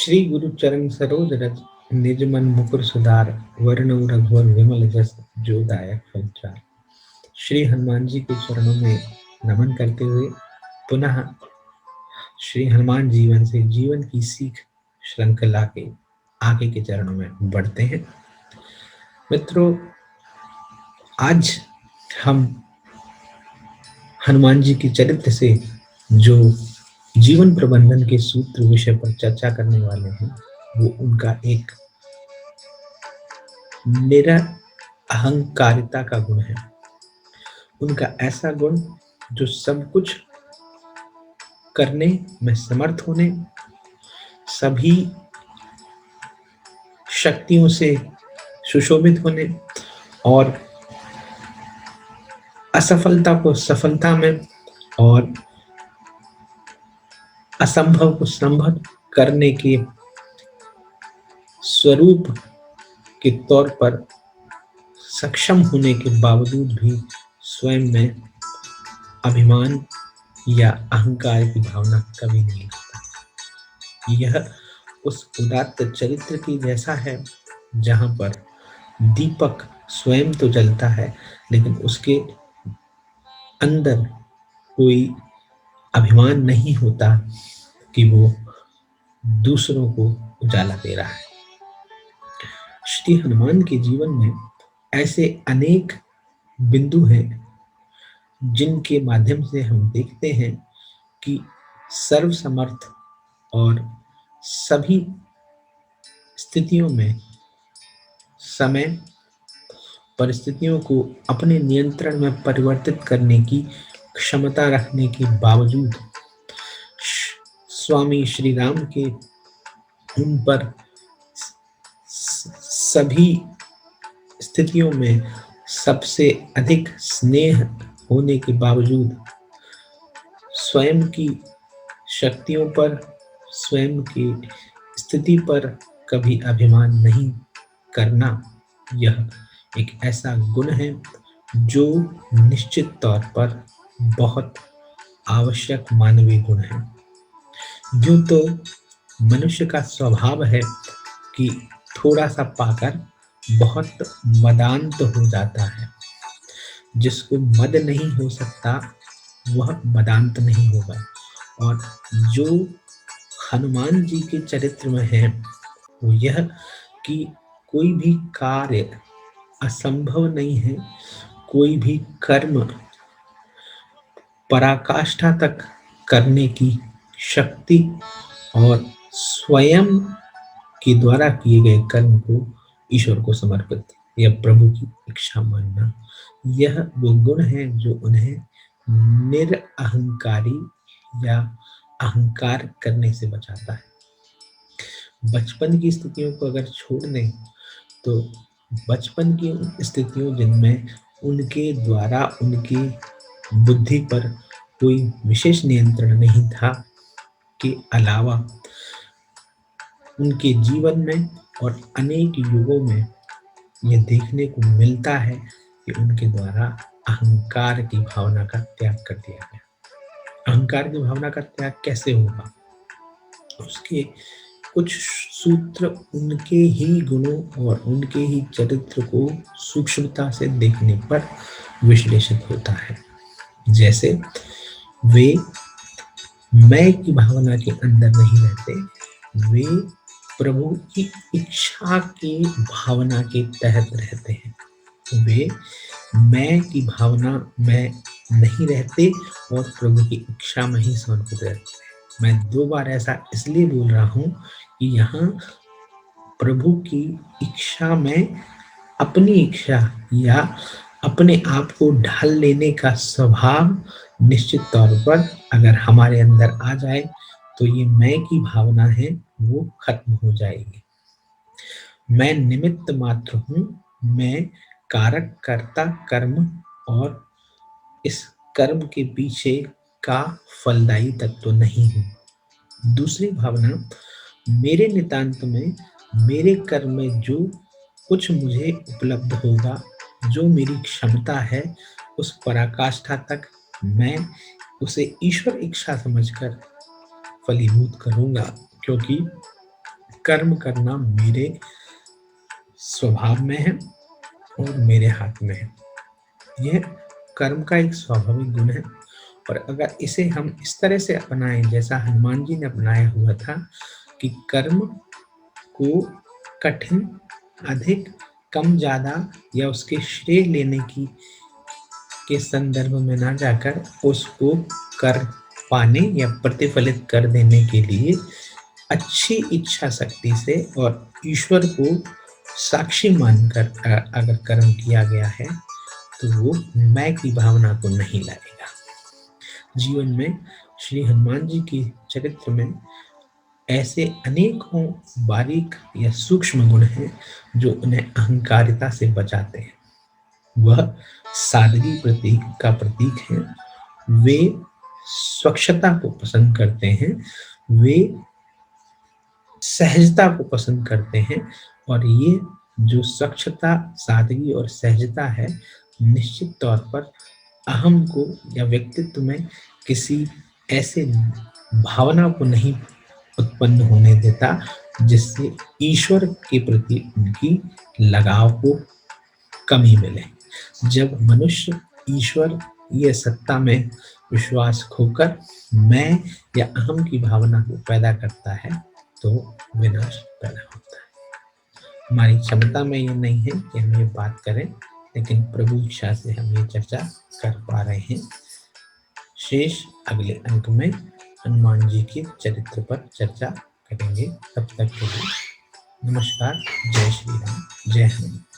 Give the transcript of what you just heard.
श्री गुरु चरण सरोज रज निज मन मुकुर सुधार वरण रघुवर विमल जस जो दायक फलचार। श्री हनुमान जी के चरणों में नमन करते हुए पुनः श्री हनुमान जीवन से जीवन की सीख श्रृंखला के आगे के चरणों में बढ़ते हैं। मित्रों, आज हम हनुमान जी के चरित्र से जो जीवन प्रबंधन के सूत्र विषय पर चर्चा करने वाले हैं वो उनका एक निरअहंकारिता का गुण है। उनका ऐसा गुण जो सब कुछ करने में समर्थ होने, सभी शक्तियों से सुशोभित होने और असफलता को सफलता में और असंभव को संभव करने के स्वरूप के तौर पर सक्षम होने के बावजूद भी स्वयं में अभिमान या अहंकार की भावना कभी नहीं होता। यह उस उदात्त चरित्र की जैसा है जहां पर दीपक स्वयं तो जलता है लेकिन उसके अंदर कोई अभिमान नहीं होता कि वो दूसरों को उजाला दे रहा है। श्री हनुमान के जीवन में ऐसे अनेक बिंदु हैं जिनके माध्यम से हम देखते हैं कि सर्वसमर्थ और सभी स्थितियों में समय परिस्थितियों को अपने नियंत्रण में परिवर्तित करने की क्षमता रखने के बावजूद स्वामी श्री राम के उन पर सभी स्थितियों में सबसे अधिक स्नेह होने के बावजूद स्वयं की शक्तियों पर, स्वयं की स्थिति पर कभी अभिमान नहीं करना, यह एक ऐसा गुण है जो निश्चित तौर पर बहुत आवश्यक मानवीय गुण है। यूं तो मनुष्य का स्वभाव है कि थोड़ा सा पाकर बहुत मदान्त हो जाता है। जिसको मद नहीं हो सकता वह मदान्त नहीं होगा। और जो हनुमान जी के चरित्र में है वो यह कि कोई भी कार्य असंभव नहीं है, कोई भी कर्म पराकाष्ठा तक करने की शक्ति और स्वयं के द्वारा किए गए कर्म को ईश्वर को समर्पित या प्रभु की इच्छा मानना, यह वो गुण है जो उन्हें निरअहंकारी या अहंकार करने से बचाता है। बचपन की स्थितियों को अगर छोड़ दें तो बचपन की उन स्थितियों जिनमें उनके द्वारा उनकी बुद्धि पर कोई विशेष नियंत्रण नहीं था के अलावा उनके जीवन में और अनेक युगों में यह देखने को मिलता है कि उनके द्वारा अहंकार की भावना का त्याग कर दिया गया। अहंकार की भावना का त्याग कैसे होगा? उसके कुछ सूत्र उनके ही गुणों और उनके ही चरित्र को सूक्ष्मता से देखने पर विश्लेषित होता है। जैसे वे मैं की भावना के अंदर नहीं रहते, वे प्रभु की इच्छा की भावना के तहत रहते हैं। वे मैं की भावना में नहीं रहते और प्रभु की इच्छा में ही समर्पित रहते। मैं दो बार ऐसा इसलिए बोल रहा हूँ कि यहाँ प्रभु की इच्छा में अपनी इच्छा या अपने आप को ढाल लेने का स्वभाव निश्चित तौर पर अगर हमारे अंदर आ जाए तो ये मैं की भावना है वो खत्म हो जाएगी। मैं निमित्त मात्र हूँ, मैं कारक कर्ता कर्म और इस कर्म के पीछे का फलदायी तत्व नहीं हूँ। दूसरी भावना, मेरे नितांत में मेरे कर्म में जो कुछ मुझे उपलब्ध होगा, जो मेरी क्षमता है, उस पराकाष्ठा तक मैं उसे ईश्वर इच्छा समझकर फलीभूत करूंगा, क्योंकि कर्म करना मेरे स्वभाव में है और मेरे हाथ में है। यह कर्म का एक स्वाभाविक गुण है और अगर इसे हम इस तरह से अपनाएं जैसा हनुमान जी ने अपनाया हुआ था कि कर्म को कठिन, अधिक, कम, ज़्यादा या उसके श्रेय लेने की के संदर्भ में ना जाकर उसको कर पाने या प्रतिफलित कर देने के लिए अच्छी इच्छा शक्ति से और ईश्वर को साक्षी मानकर अगर कर्म किया गया है तो वो मैं की भावना को नहीं लाएगा। जीवन में श्री हनुमान जी के चरित्र में ऐसे अनेकों बारीक या सूक्ष्म गुण हैं जो उन्हें अहंकारिता से बचाते हैं। वह सादगी प्रतीक का प्रतीक है। वे स्वच्छता को पसंद करते हैं, वे सहजता को पसंद करते हैं और ये जो स्वच्छता, सादगी और सहजता है निश्चित तौर पर अहम को या व्यक्तित्व में किसी ऐसे भावना को नहीं उत्पन्न होने देता जिससे ईश्वर के प्रति उनकी लगाव को कमी मिले। जब मनुष्य ईश्वर ये सत्ता में विश्वास खोकर मैं या अहम की भावना को पैदा करता है तो विनाश पैदा होता है। हमारी क्षमता में ये नहीं है कि हम ये बात करें, लेकिन प्रभु इच्छा से हम ये चर्चा कर पा रहे हैं। शेष अगले अंक में हनुमान जी के चरित्र पर चर्चा करेंगे। तब तक के लिए नमस्कार। जय श्री राम, जय हनुमान।